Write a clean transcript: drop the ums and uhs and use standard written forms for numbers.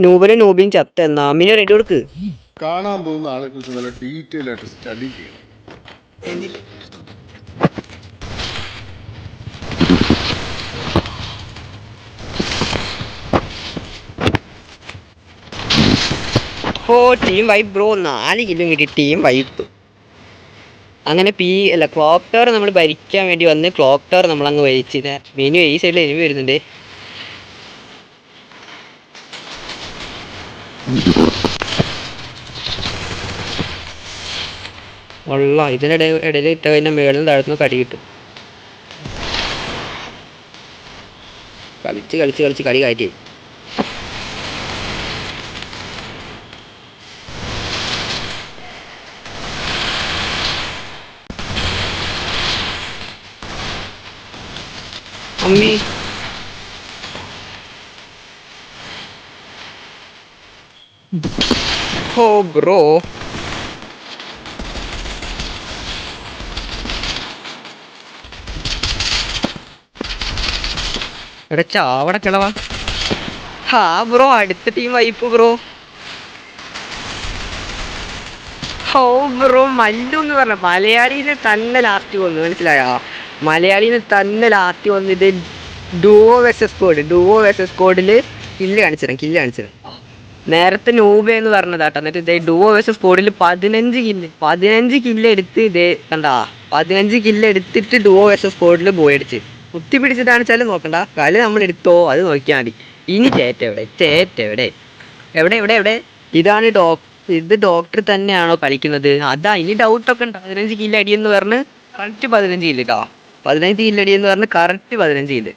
നൂബനും നൂബിയും ചത്ത നാമിനെ റെഡി കൊടുക്ക്. കാണാൻ പോകുന്ന ആളെ കുറിച്ച് നല്ല ഡീറ്റെയിൽ ആയിട്ട് സ്റ്റഡി ചെയ്യണം. ഓ ടീം വൈപ്പ് ബ്രോ, 4 കിലോ കിട്ടി. Team wipe. അങ്ങനെ ക്ലോക്ക് ടവർ നമ്മൾ ഭരിക്കാൻ വേണ്ടി വന്ന് ക്ലോക്ക് ടവർ നമ്മളങ്ങ് ഭരിച്ചില്ല. മെനു ഈ സൈഡിൽ എനിമി വരുന്നുണ്ട്. ഉള്ള ഇടയിൽ ഇട്ട കഴിഞ്ഞാൽ മേളിൽ താഴ്ത്തുന്ന കടി കിട്ടും. കളിച്ച് കളി കയറ്റി. അമ്മി ഓ ബ്രോ, എടാ ചാവട കിളവാ. ഹാ ബ്രോ, അടുത്ത ടീം വൈപ്പ് ബ്രോ. ഓ ബ്രോ, മല്ലു എന്ന് പറഞ്ഞ മലയാളീനെ തന്നെ ലാസ്റ്റ് വന്നു, മനസ്സിലായോ? മലയാളീനെ തന്നെ ലാസ്റ്റ് വന്നിട്ട് ഡുവോ വേഴ്സസ് സ്ക്വാഡിൽ കില്ല് കാണിച്ചിരും. നേരത്തെ നൂബ എന്ന് പറഞ്ഞതാട്ടോ. എന്നിട്ട് ഇതേ ഡുവോ വേഴ്സസ് സ്ക്വാഡിൽ 15 കില്ല് എടുത്ത് ഇതേ കണ്ടാ. 15 കില്ല് എടുത്തിട്ട് ഡുവോ വേഴ്സസ് സ്ക്വാഡിൽ പോയടിച്ച് കുത്തി പിടിച്ചിട്ടാണ് വെച്ചാലും നോക്കണ്ട. കളി നമ്മൾ എടുത്തോ അത് നോക്കിയാൽ മതി. ഇനി ചേറ്റ എവിടെ ഇതാണ് ഇത് ഡോക്ടർ തന്നെയാണോ കളിക്കുന്നത്? അതാ ഇനി ഡൗട്ടൊക്കെ ഉണ്ട്. 15 കില്ല് അടിയെന്ന് പറഞ്ഞ് കറക്റ്റ് 15 കില്ല് കേട്ടോ. 15 കില്ല് അടിയെന്ന് പറഞ്ഞ് കറക്റ്റ് 15 കില്ല്.